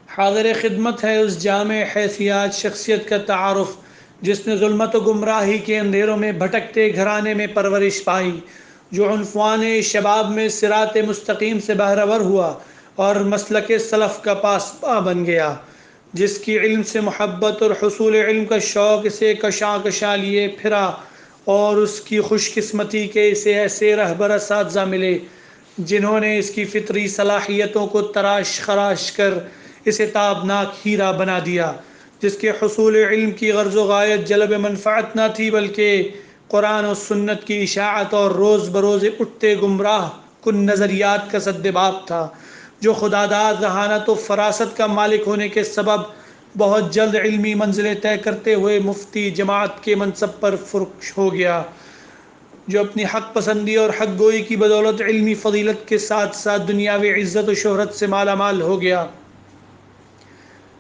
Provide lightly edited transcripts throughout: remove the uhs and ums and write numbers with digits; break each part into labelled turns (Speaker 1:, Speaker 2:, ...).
Speaker 1: حاضر خدمت ہے اس جامع حیثیات شخصیت کا تعارف جس نے ظلمت و گمراہی کے اندھیروں میں بھٹکتے گھرانے میں پرورش پائی، جو عنفوان شباب میں صراط مستقیم سے بہرور ہوا اور مسلک سلف کا پاسباں بن گیا، جس کی علم سے محبت اور حصول علم کا شوق اسے کشاں کشاں لیے پھرا، اور اس کی خوش قسمتی کہ اسے ایسے رہبر اساتذہ ملے جنہوں نے اس کی فطری صلاحیتوں کو تراش خراش کر اسے تابناک ہیرا بنا دیا، جس کے حصول علم کی غرض و غایت جلب منفعت نہ تھی بلکہ قرآن و سنت کی اشاعت اور روز بروز اٹھتے گمراہ کن نظریات کا سدباب تھا، جو خداداد ذہانت و فراست کا مالک ہونے کے سبب بہت جلد علمی منزلیں طے کرتے ہوئے مفتی جماعت کے منصب پر فرش ہو گیا، جو اپنی حق پسندی اور حق گوئی کی بدولت علمی فضیلت کے ساتھ ساتھ دنیاوی عزت و شہرت سے مالا مال ہو گیا،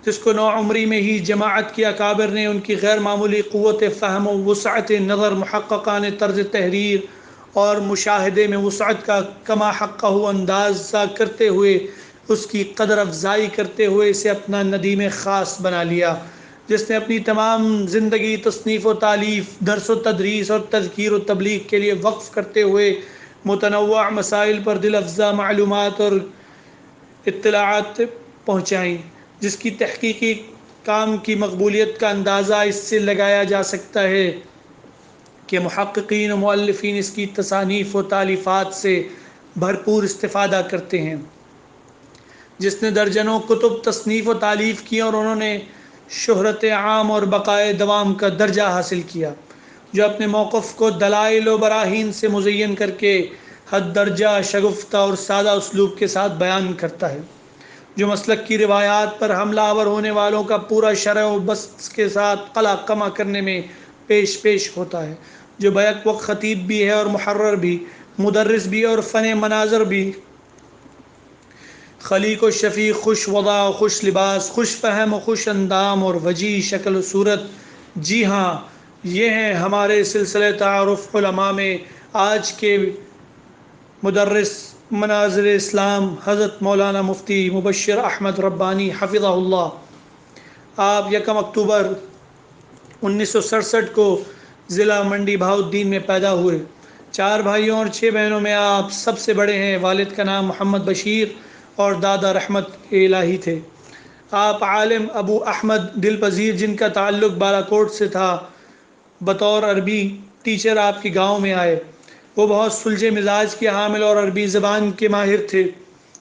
Speaker 1: جس کو نوعمری میں ہی جماعت کی اکابر نے ان کی غیر معمولی قوت فہم و وسعت نظر، محققان طرز تحریر اور مشاہدے میں وسعت کا کما حقہ اندازہ کرتے ہوئے اس کی قدر افزائی کرتے ہوئے اسے اپنا ندیم خاص بنا لیا، جس نے اپنی تمام زندگی تصنیف و تالیف، درس و تدریس اور تذکیر و تبلیغ کے لیے وقف کرتے ہوئے متنوع مسائل پر دل افزا معلومات اور اطلاعات پہنچائیں، جس کی تحقیقی کام کی مقبولیت کا اندازہ اس سے لگایا جا سکتا ہے کہ محققین و مؤلفین اس کی تصانیف و تالیفات سے بھرپور استفادہ کرتے ہیں، جس نے درجنوں کتب تصنیف و تالیف کی اور انہوں نے شہرت عام اور بقائے دوام کا درجہ حاصل کیا، جو اپنے موقف کو دلائل و براہین سے مزین کر کے حد درجہ شگفتہ اور سادہ اسلوب کے ساتھ بیان کرتا ہے، جو مسلک کی روایات پر حملہ آور ہونے والوں کا پورا شرح و بسط کے ساتھ قلع کما کرنے میں پیش ہوتا ہے، جو بیک وقت خطیب بھی ہے اور محرر بھی، مدرس بھی اور فن مناظر بھی، خلیق و شفیق، خوش وضع و خوش لباس، خوش فہم و خوش اندام اور وجیح شکل و صورت۔ جی ہاں، یہ ہیں ہمارے سلسلہ تعارف علماء میں آج کے مدرس مناظر اسلام حضرت مولانا مفتی مبشر احمد ربانی حفظہ اللہ۔ آپ 1 اکتوبر 1967 کو ضلع منڈی بہاؤالدین میں پیدا ہوئے۔ 4 بھائیوں اور 6 بہنوں میں آپ سب سے بڑے ہیں۔ والد کا نام محمد بشیر اور دادا رحمت الہی تھے۔ آپ عالم ابو احمد دل پذیر، جن کا تعلق بالاکوٹ سے تھا، بطور عربی ٹیچر آپ کے گاؤں میں آئے۔ وہ بہت سلجھے مزاج کے حامل اور عربی زبان کے ماہر تھے۔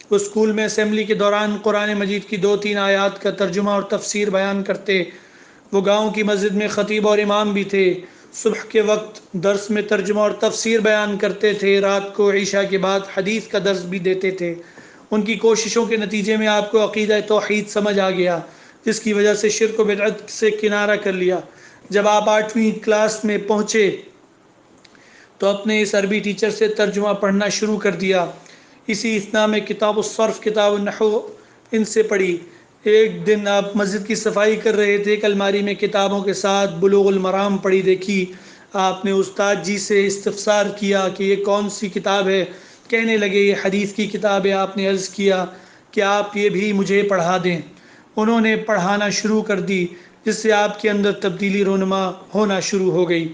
Speaker 1: وہ اسکول میں اسمبلی کے دوران قرآن مجید کی 2-3 آیات کا ترجمہ اور تفسیر بیان کرتے۔ وہ گاؤں کی مسجد میں خطیب اور امام بھی تھے۔ صبح کے وقت درس میں ترجمہ اور تفسیر بیان کرتے تھے، رات کو عشاء کے بعد حدیث کا درس بھی دیتے تھے۔ ان کی کوششوں کے نتیجے میں آپ کو عقیدہ توحید سمجھ آ گیا، جس کی وجہ سے شرک و بدعت سے کنارہ کر لیا۔ جب آپ 8ویں کلاس میں پہنچے تو اپنے اس عربی ٹیچر سے ترجمہ پڑھنا شروع کر دیا۔ اسی اثناء میں کتاب الصرف، کتاب النحو ان سے پڑھی۔ ایک دن آپ مسجد کی صفائی کر رہے تھے، ایک الماری میں کتابوں کے ساتھ بلوغ المرام پڑھی دیکھی۔ آپ نے استاد جی سے استفسار کیا کہ یہ کون سی کتاب ہے؟ کہنے لگے یہ حدیث کی کتاب ہے۔ آپ نے عرض کیا کہ آپ یہ بھی مجھے پڑھا دیں۔ انہوں نے پڑھانا شروع کر دی، جس سے آپ کے اندر تبدیلی رونما ہونا شروع ہو گئی۔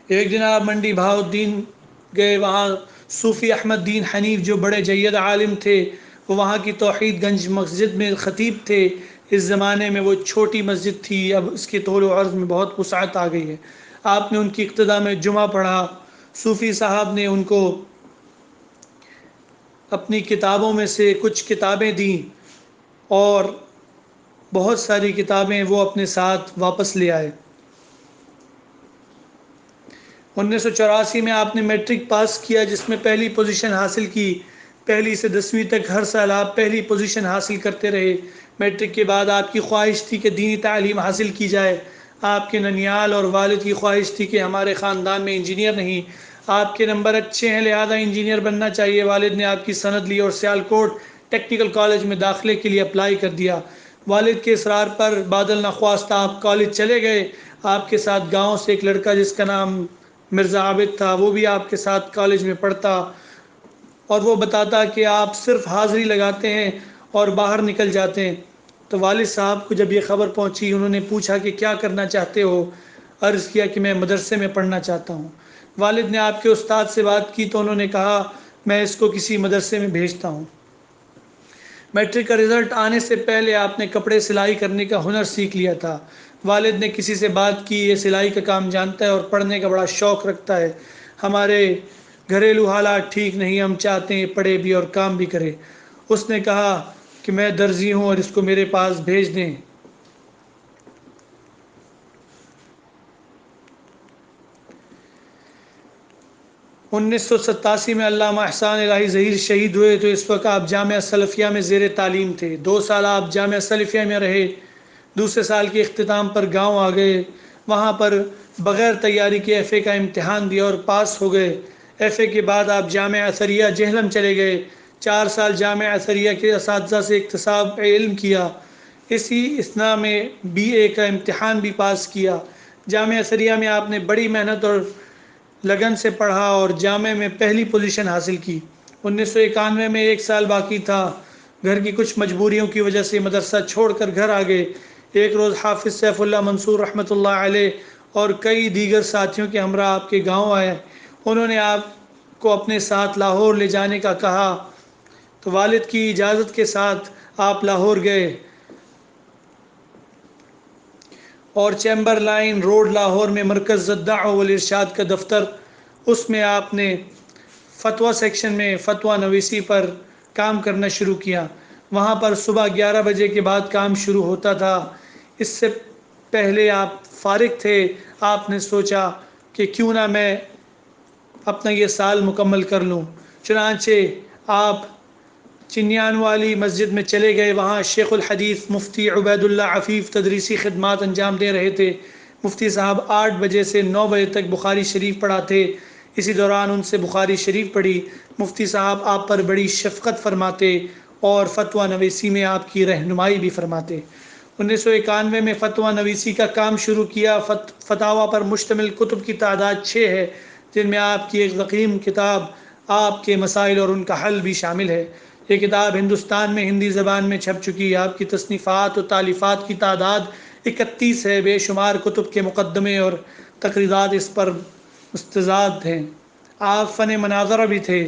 Speaker 1: ایک دن آپ منڈی بہاؤالدین گئے، وہاں صوفی احمد دین حنیف جو بڑے جید عالم تھے، وہ وہاں کی توحید گنج مسجد میں خطیب تھے۔ اس زمانے میں وہ چھوٹی مسجد تھی، اب اس کے طول و عرض میں بہت وسعت آ گئی ہے۔ آپ نے ان کی اقتداء میں جمعہ پڑھا۔ صوفی صاحب نے ان کو اپنی کتابوں میں سے کچھ کتابیں دیں اور بہت ساری کتابیں وہ اپنے ساتھ واپس لے آئے۔ 1984 میں آپ نے میٹرک پاس کیا، جس میں پہلی پوزیشن حاصل کی۔ 1 سے 10ویں تک ہر سال آپ پہلی پوزیشن حاصل کرتے رہے۔ میٹرک کے بعد آپ کی خواہش تھی کہ دینی تعلیم حاصل کی جائے۔ آپ کے ننیال اور والد کی خواہش تھی کہ ہمارے خاندان میں انجینئر نہیں، آپ کے نمبر اچھے ہیں لہذا انجینئر بننا چاہیے۔ والد نے آپ کی سند لی اور سیالکوٹ ٹیکنیکل کالج میں داخلے کے لیے اپلائی کر دیا۔ والد کے اصرار پر بادل نخواستہ آپ کالج چلے گئے۔ آپ کے ساتھ گاؤں سے ایک لڑکا جس کا نام مرزا عابد تھا، وہ بھی آپ کے ساتھ کالج میں پڑھتا، اور وہ بتاتا کہ آپ صرف حاضری لگاتے ہیں اور باہر نکل جاتے ہیں۔ تو والد صاحب کو جب یہ خبر پہنچی، انہوں نے پوچھا کہ کیا کرنا چاہتے ہو؟ عرض کیا کہ میں مدرسے میں پڑھنا چاہتا ہوں۔ والد نے آپ کے استاد سے بات کی تو انہوں نے کہا میں اس کو کسی مدرسے میں بھیجتا ہوں۔ میٹرک کا رزلٹ آنے سے پہلے آپ نے کپڑے سلائی کرنے کا ہنر سیکھ لیا تھا۔ والد نے کسی سے بات کی، یہ سلائی کا کام جانتا ہے اور پڑھنے کا بڑا شوق رکھتا ہے۔ ہمارے گھریلو حالات ٹھیک نہیں، ہم چاہتے ہیں پڑھے بھی اور کام بھی کرے۔ اس نے کہا کہ میں درزی ہوں اور اس کو میرے پاس بھیج دیں۔ 1987 میں علامہ احسان الہی ظہیر شہید ہوئے تو اس وقت آپ جامعہ سلفیہ میں زیر تعلیم تھے۔ 2 سال آپ جامعہ سلفیہ میں رہے۔ دوسرے سال کے اختتام پر گاؤں آ گئے۔ وہاں پر بغیر تیاری کے ایف اے کا امتحان دیا اور پاس ہو گئے۔ ایف اے کے بعد آپ جامعہ اثریہ جہلم چلے گئے۔ 4 سال جامعہ اثریہ کے اساتذہ سے اکتساب علم کیا۔ اسی اثناء میں بی اے کا امتحان بھی پاس کیا۔ جامعہ اثریہ میں آپ نے بڑی محنت اور لگن سے پڑھا اور جامعہ میں پہلی پوزیشن حاصل کی۔ 1991 میں 1 سال باقی تھا۔ گھر کی کچھ مجبوریوں کی وجہ سے مدرسہ چھوڑ کر گھر آ گئے۔ ایک روز حافظ سیف اللہ منصور رحمۃ اللہ علیہ اور کئی دیگر ساتھیوں کے ہمراہ آپ کے گاؤں آئے۔ انہوں نے آپ کو اپنے ساتھ لاہور لے جانے کا کہا تو والد کی اجازت کے ساتھ آپ لاہور گئے اور چیمبر لائن روڈ لاہور میں مرکز الدعوہ والارشاد کا دفتر، اس میں آپ نے فتویٰ سیکشن میں فتویٰ نویسی پر کام کرنا شروع کیا۔ وہاں پر صبح 11 بجے کے بعد کام شروع ہوتا تھا۔ اس سے پہلے آپ فارغ تھے۔ آپ نے سوچا کہ کیوں نہ میں اپنا یہ سال مکمل کر لوں۔ چنانچہ آپ چنیان والی مسجد میں چلے گئے۔ وہاں شیخ الحدیث مفتی عبید اللہ عفیف تدریسی خدمات انجام دے رہے تھے۔ مفتی صاحب 8 بجے سے 9 بجے تک بخاری شریف پڑھاتے۔ اسی دوران ان سے بخاری شریف پڑھی۔ مفتی صاحب آپ پر بڑی شفقت فرماتے اور فتویٰ نویسی میں آپ کی رہنمائی بھی فرماتے۔ 1991 میں فتویٰ نویسی کا کام شروع کیا۔ فتاویٰ پر مشتمل کتب کی تعداد 6 ہے، جن میں آپ کی ایک ضخیم کتاب آپ کے مسائل اور ان کا حل بھی شامل ہے۔ یہ کتاب ہندوستان میں ہندی زبان میں چھپ چکی ہے۔ آپ کی تصنیفات و تالیفات کی تعداد 31 ہے۔ بے شمار کتب کے مقدمے اور تقریرات اس پر مستزاد ہیں۔ آپ فن مناظرہ بھی تھے۔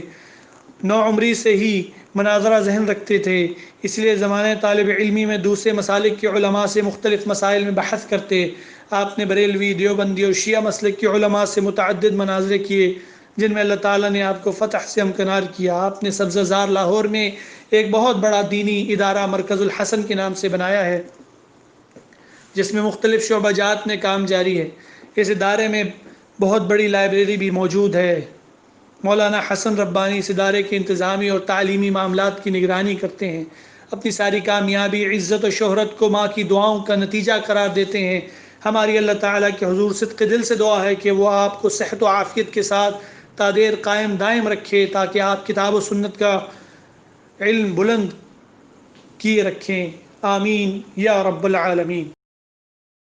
Speaker 1: نوعمری سے ہی مناظرہ ذہن رکھتے تھے، اس لیے زمانۂ طالب علمی میں دوسرے مسالک کے علماء سے مختلف مسائل میں بحث کرتے۔ آپ نے بریلوی، دیوبندی اور شیعہ مسلک کے علماء سے متعدد مناظرے کیے، جن میں اللہ تعالیٰ نے آپ کو فتح سے امکنار کیا۔ آپ نے سبزہ زار لاہور میں ایک بہت بڑا دینی ادارہ مرکز الحسن کے نام سے بنایا ہے، جس میں مختلف شعبہ جات میں کام جاری ہے۔ اس ادارے میں بہت بڑی لائبریری بھی موجود ہے۔ مولانا حسن ربانی اس ادارے کے انتظامی اور تعلیمی معاملات کی نگرانی کرتے ہیں۔ اپنی ساری کامیابی، عزت و شہرت کو ماں کی دعاؤں کا نتیجہ قرار دیتے ہیں۔ ہماری اللہ تعالیٰ کے حضور صدق دل سے دعا ہے کہ وہ آپ کو صحت و عافیت کے ساتھ تا دیر قائم دائم رکھے، تاکہ آپ کتاب و سنت کا علم بلند کیے رکھیں۔ آمین یا رب العالمین۔